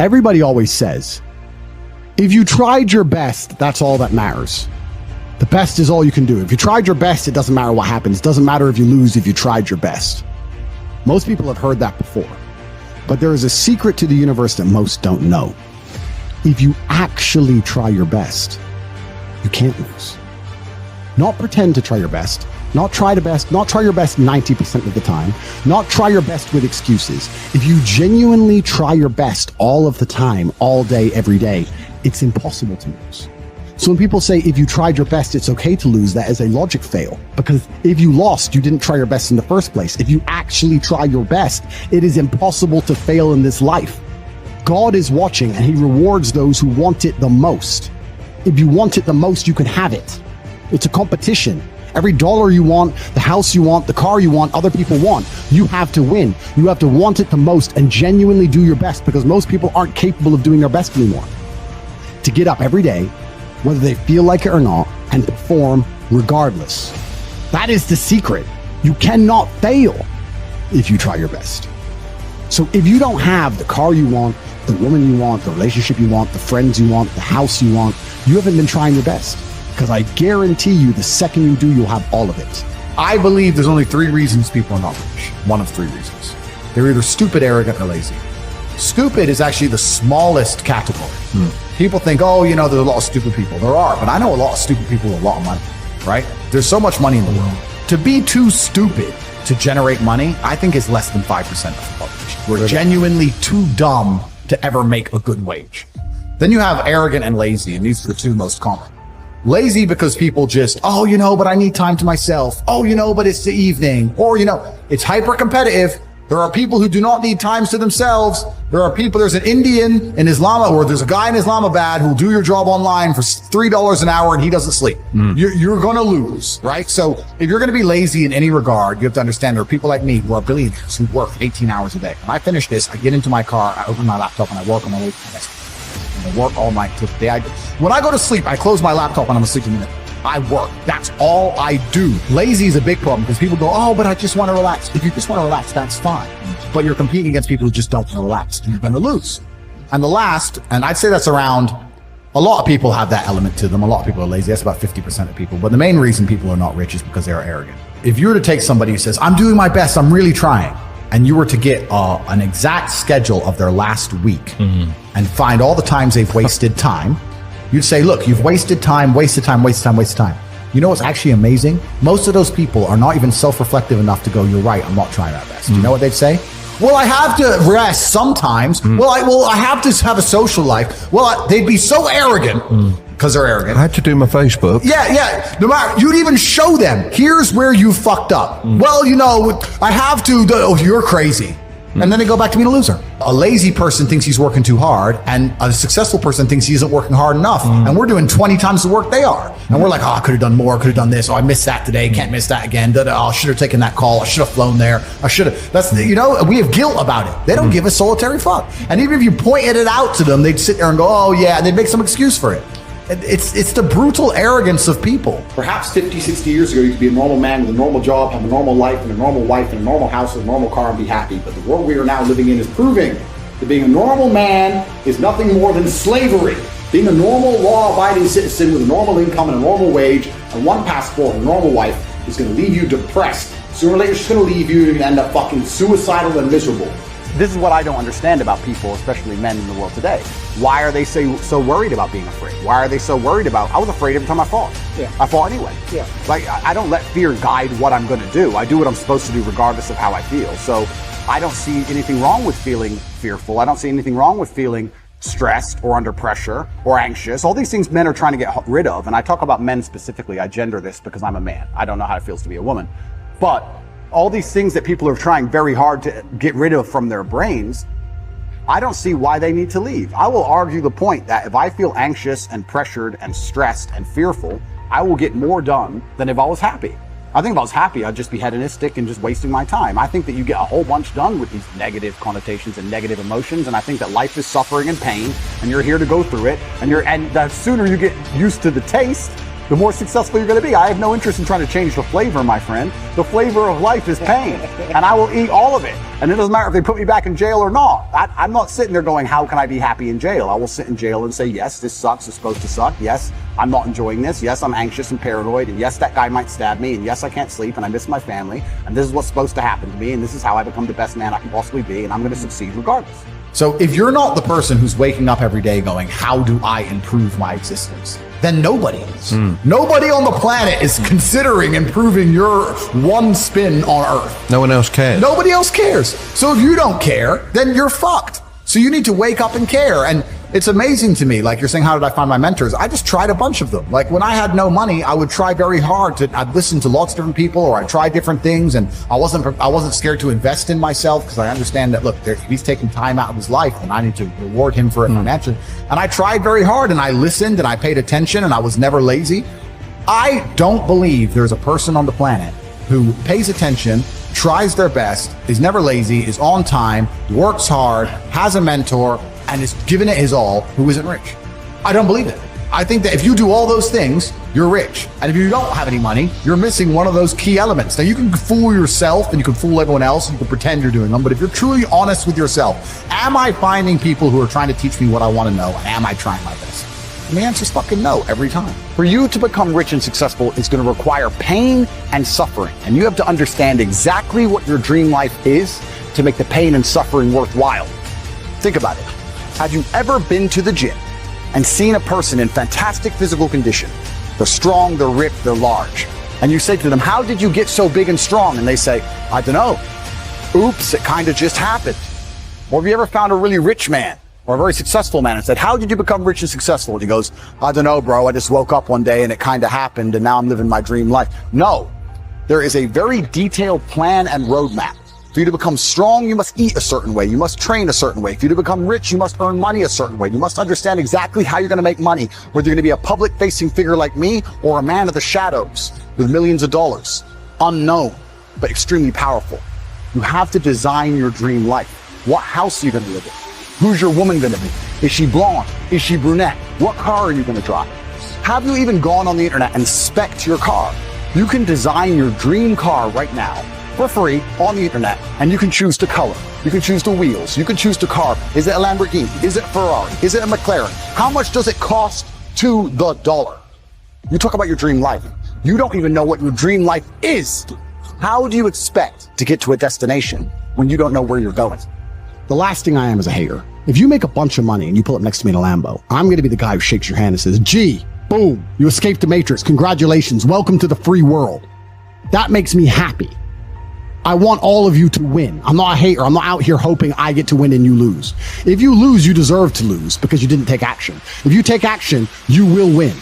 Everybody always says, if you tried your best, that's all that matters. The best is all you can do. If you tried your best, it doesn't matter what happens. It doesn't matter if you lose if you tried your best. Most people have heard that before. But there is a secret to the universe that most don't know. If you actually try your best, you can't lose. Not pretend to try your best. Not try your best 90% of the time. Not try your best with excuses. If you genuinely try your best all of the time, all day, every day, it's impossible to lose. So when people say, if you tried your best, it's okay to lose, that is a logic fail. Because if you lost, you didn't try your best in the first place. If you actually try your best, it is impossible to fail in this life. God is watching and he rewards those who want it the most. If you want it the most, you can have it. It's a competition. Every dollar you want, the house you want, the car you want, other people want, you have to win. You have to want it the most and genuinely do your best, because most people aren't capable of doing their best anymore. To get up every day, whether they feel like it or not, and perform regardless. That is the secret. You cannot fail if you try your best. So if you don't have the car you want, the woman you want, the relationship you want, the friends you want, the house you want, you haven't been trying your best. Because I guarantee you, the second you do, you'll have all of it. I believe there's only 3 reasons people are not rich. One of 3 reasons. They're either stupid, arrogant, or lazy. Stupid is actually the smallest category. People think, oh, you know, there's a lot of stupid people. There are, but I know a lot of stupid people with a lot of money, right? There's so much money in the world. To be too stupid to generate money, I think is less than 5% of the population. We're genuinely too dumb to ever make a good wage. Then you have arrogant and lazy, and these are the 2 most common. Lazy because people just, oh, you know, but I need time to myself. Oh, you know, but it's the evening. Or, you know, it's hyper competitive. There are people who do not need times to themselves. There's an Indian in Islam, or there's a guy in Islamabad who'll do your job online for $3 an hour and he doesn't sleep. You're going to lose, right? So if you're going to be lazy in any regard, you have to understand there are people like me who are billionaires who work 18 hours a day. When I finish this, I get into my car, I open my laptop, and I work on my way to my desk. And I work all night till the day when I go to sleep, I close my laptop and I'm asleep in a minute. I work. That's all I do. Lazy is a big problem because people go, oh, but I just want to relax. If you just want to relax, that's fine. But you're competing against people who just don't want to relax. You're going to lose. And the last, and I'd say that's around, a lot of people have that element to them. A lot of people are lazy. That's about 50% of people. But the main reason people are not rich is because they are arrogant. If you were to take somebody who says, I'm doing my best, I'm really trying, and you were to get an exact schedule of their last week and find all the times they've wasted time, you'd say, look, you've wasted time, wasted time, wasted time, wasted time. You know what's actually amazing? Most of those people are not even self-reflective enough to go, you're right, I'm not trying my best. You know what they'd say? Well, I have to rest sometimes. Well, I have to have a social life. Well, they'd be so arrogant because they're arrogant. I had to do my Facebook. Yeah. No matter, you'd even show them, here's where you fucked up. Well, you know, I have to, oh, you're crazy. And then they go back to being a loser. A lazy person thinks he's working too hard, and a successful person thinks he isn't working hard enough. And we're doing 20 times the work they are. And we're like, oh, I could have done more, could have done this. Oh, I missed that today, can't miss that again. Oh, I should have taken that call. I should have flown there. I should have. That's, you know, we have guilt about it. They don't give a solitary fuck. And even if you pointed it out to them, they'd sit there and go, oh yeah, and they'd make some excuse for it. It's the brutal arrogance of people. Perhaps 50, 60 years ago, you could be a normal man with a normal job, have a normal life and a normal wife and a normal house and a normal car and be happy. But the world we are now living in is proving that being a normal man is nothing more than slavery. Being a normal, law-abiding citizen with a normal income and a normal wage and one passport and a normal wife is going to leave you depressed. Sooner or later, it's going to leave you and you're going to end up fucking suicidal and miserable. This is what I don't understand about people, especially men in the world today. Why are they so worried about being afraid? Why are they so worried about, I was afraid every time I fought. Yeah. I fought anyway. Yeah. Like, I don't let fear guide what I'm going to do. I do what I'm supposed to do regardless of how I feel. So I don't see anything wrong with feeling fearful. I don't see anything wrong with feeling stressed or under pressure or anxious. All these things men are trying to get rid of. And I talk about men specifically. I gender this because I'm a man. I don't know how it feels to be a woman. But all these things that people are trying very hard to get rid of from their brains, I don't see why they need to leave. I will argue the point that if I feel anxious and pressured and stressed and fearful, I will get more done than if I was happy. I think if I was happy, I'd just be hedonistic and just wasting my time. I think that you get a whole bunch done with these negative connotations and negative emotions, and I think that life is suffering and pain, and you're here to go through it, and the sooner you get used to the taste, the more successful you're going to be. I have no interest in trying to change the flavor, my friend. The flavor of life is pain, and I will eat all of it. And it doesn't matter if they put me back in jail or not. I'm not sitting there going, how can I be happy in jail? I will sit in jail and say, yes, this sucks. It's supposed to suck. Yes, I'm not enjoying this. Yes, I'm anxious and paranoid. And yes, that guy might stab me. And yes, I can't sleep and I miss my family. And this is what's supposed to happen to me. And this is how I become the best man I can possibly be. And I'm going to succeed regardless. So if you're not the person who's waking up every day going, how do I improve my existence? Then nobody is. Nobody on the planet is considering improving your one spin on Earth. No one else cares. Nobody else cares. So if you don't care, then you're fucked. So you need to wake up and care. And it's amazing to me, like you're saying, how did I find my mentors? I just tried a bunch of them. Like when I had no money, I would try very hard I'd listen to lots of different people, or I'd try different things. And I wasn't scared to invest in myself, because I understand that, look, if he's taking time out of his life, and I need to reward him for it financially. And I tried very hard, and I listened, and I paid attention, and I was never lazy. I don't believe there's a person on the planet who pays attention, tries their best, is never lazy, is on time, works hard, has a mentor, and is giving it his all, who isn't rich. I don't believe it. I think that if you do all those things, you're rich. And if you don't have any money, you're missing one of those key elements. Now, you can fool yourself and you can fool everyone else and you can pretend you're doing them, but if you're truly honest with yourself, am I finding people who are trying to teach me what I want to know, and am I trying my best? And the answer is fucking no every time. For you to become rich and successful is going to require pain and suffering. And you have to understand exactly what your dream life is to make the pain and suffering worthwhile. Think about it. Have you ever been to the gym and seen a person in fantastic physical condition? They're strong, they're ripped, they're large. And you say to them, how did you get so big and strong? And they say, I don't know. Oops, it kind of just happened. Or have you ever found a really rich man or a very successful man and said, how did you become rich and successful? And he goes, I don't know, bro. I just woke up one day and it kind of happened and now I'm living my dream life. No, there is a very detailed plan and roadmap. For you to become strong, you must eat a certain way. You must train a certain way. For you to become rich, you must earn money a certain way. You must understand exactly how you're going to make money, whether you're going to be a public-facing figure like me or a man of the shadows with millions of dollars. Unknown, but extremely powerful. You have to design your dream life. What house are you going to live in? Who's your woman going to be? Is she blonde? Is she brunette? What car are you going to drive? Have you even gone on the internet and spec'd your car? You can design your dream car right now for free on the internet, and you can choose the color. You can choose the wheels. You can choose the car. Is it a Lamborghini? Is it a Ferrari? Is it a McLaren? How much does it cost to the dollar? You talk about your dream life. You don't even know what your dream life is. How do you expect to get to a destination when you don't know where you're going? The last thing I am is a hater. If you make a bunch of money and you pull up next to me in a Lambo, I'm going to be the guy who shakes your hand and says, gee, boom, you escaped the matrix. Congratulations. Welcome to the free world. That makes me happy. I want all of you to win. I'm not a hater. I'm not out here hoping I get to win and you lose. If you lose, you deserve to lose because you didn't take action. If you take action, you will win.